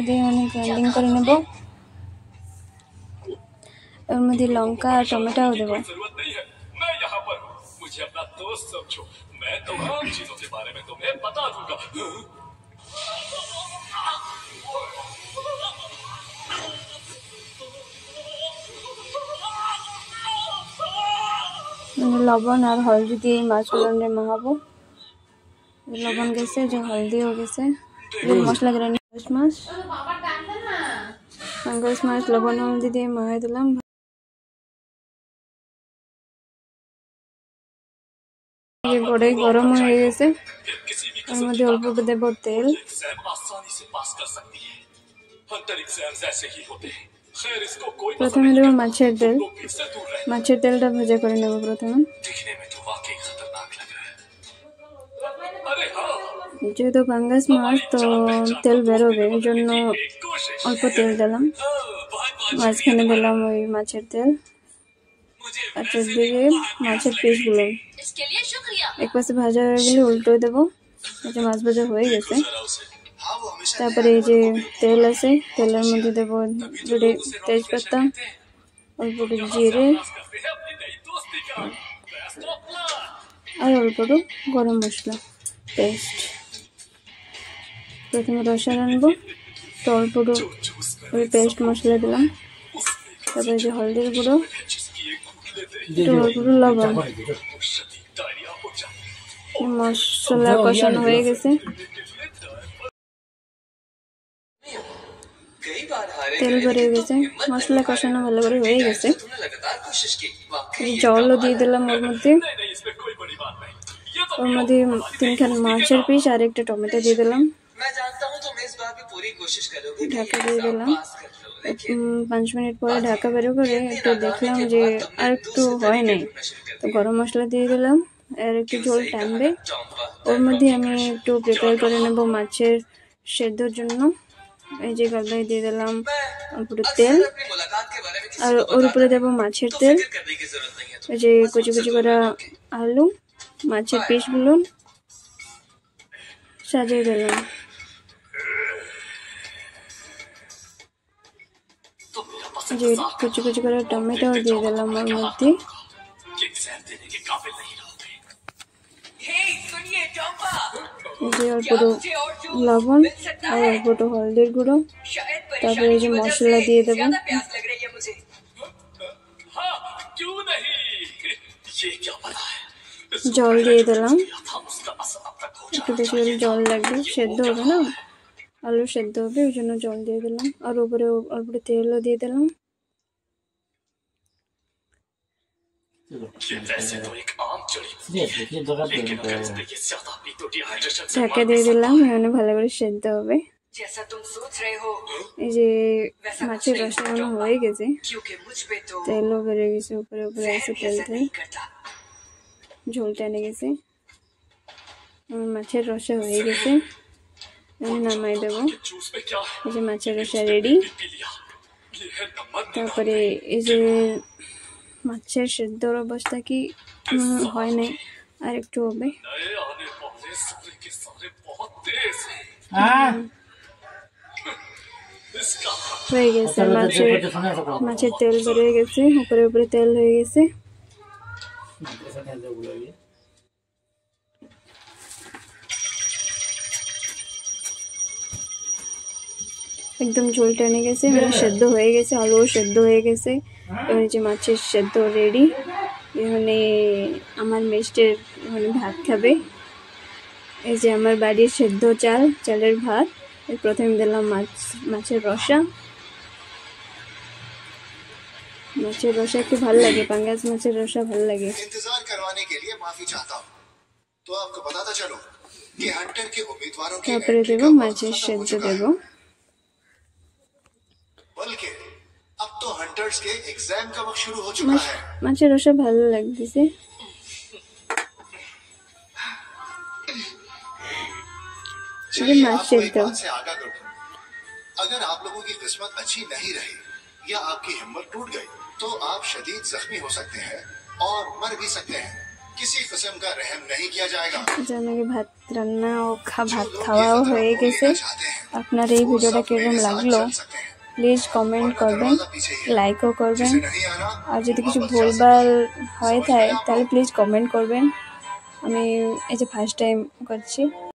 দিয়ে অনেক গ্রাইন্ডিং করে নেব। এর মধ্যে লঙ্কা আর টমেটোও দেবো। লবণ আর হলদি দিয়ে মাছগুলো মাখাবো। লবণ গেছে, যে হলদিও গেছে, মশলা গ্রাইন্ড মাছ পাঙ্গাস মাছ লবণ হলদি দিয়ে মাখাই দিলাম। কড়াই গরম হয়ে গেছে, এর মধ্যে অল্প দেব তেল। প্রথমে দেবো মাছের তেল। মাছের তেলটা ভেজা করে নেব প্রথমে। যেহেতু পাঙ্গাস মাছ তো তেল বেরোবে, এই জন্য অল্প তেল দিলাম। মাঝখানে দিলাম ওই মাছের তেল, আর চারদিকে মাছের পিসগুলো। এক পাশে ভাজা হয়ে গেলে উল্টো দেবো। এই যে মাছ ভাজা হয়ে গেছে। তারপরে এই যে তেল আছে, তেলের মধ্যে দেবো দুটো তেজপাতা, অল্প জিরে আর অল্প গরম মশলা পেস্ট। প্রথমে রসা রানবো, তো অল্প ওই পেস্ট মশলা দিলাম। তারপরে যে হলদির গুঁড়ো, একটু লবণ। মশলা কষানো হয়ে গেছে, তেল বেরিয়ে গেছে, মশলা কষানো ভালো করে হয়ে গেছে। জলও দিয়ে দিলাম ওর মধ্যে। ওর মধ্যে 3খানা মাছের পিস আর একটা টমেটো দিয়ে দিলাম। ঢাকা দিয়ে দিলাম। 5 মিনিট পরে ঢাকা বের করে একটু দেখলাম যে আর একটু হয় নাই, তো গরম মশলা দিয়ে দিলাম। আর একটু ঝোল টানবে, ওর মধ্যে আমি একটু প্রিপেয়ার করে নেব মাছের সেদ্ধর জন্য। এই যে কড়াই দিয়ে দিলাম অল্প তেল, আর ওর উপরে দেবো মাছের তেল। এই যে কুচি কুচি করা আলু, মাছের পিসগুলো সাজিয়ে দিলাম। যে কুচি কুচি করে টমেটো দিয়ে দিলাম ওর মধ্যে। যে অল্প লবণ আর অল্প হলদির গুঁড়ো। তারপরে এই যে মশলা দিয়ে দেবো। জল দিয়ে দিলাম, একটু বেশি করে জল লাগবে, সেদ্ধ হবে না, আলু সেদ্ধ হবে, ওই জন্য জল দিয়ে দিলাম। আর উপরে অল্প তেলও দিয়ে দিলাম। ঢাকা দিয়ে দিলাম, এখানে ভালো করে সেদ্ধ হবে। এই যে মাছের রসা হয়ে গেছে, তেলও বেড়ে গেছে, উপরে উপরে আছে তেল, ঝোল টেনে গেছে। মাছের রসা হয়ে গেছে, আমি নামাই দেবো। এই যে মাছের রসা রেডি। তারপরে এই যে মাছের সেদ্ধর অবস্থা কি হয় নাই, আর একটু হবে। হয়ে গেছে, মাছের তেল বেরিয়ে গেছে, উপরে উপরে তেল হয়ে গেছে। একদম ঝোল টেনে গেছে, মানে সেদ্ধ হয়ে গেছে, আলুও সেদ্ধ হয়ে গেছে। এবার যে মাছের সেদ্ধ রেডি। এখানে আমার মেস্টের মানে ভাত খাবে। এই যে আমার বাড়ির সেদ্ধ চালের ভাত। প্রথমে দিলাম মাছের রসা। মাছের রসা একটু ভালো লাগে, পাঙ্গাস মাছের রসা ভালো লাগে। তারপরে দেবো মাছের সেদ্ধ দেবো। মাছের রসা ভালো লাগতেছে। माछ सेদ্ধ। अगर आप लोगों की किस्मत अच्छी नहीं रही या आपकी हिम्मत टूट गई तो आप शदीद जख्मी हो सकते हैं और मर भी सकते हैं। किसी किस्म का रहम नहीं किया जाएगा। নাকি ভাত রান্না ও ভাত খাওয়াও হয়ে গেছে। আপনার এই ভিডিওটা কিরকম লাগলো প্লিজ কমেন্ট করবেন, লাইকও করবেন, আর যদি কিছু ভুলভাল হয়ে থাকে তাহলে প্লিজ কমেন্ট করবেন। আমি এই যে ফার্স্ট টাইম করছি।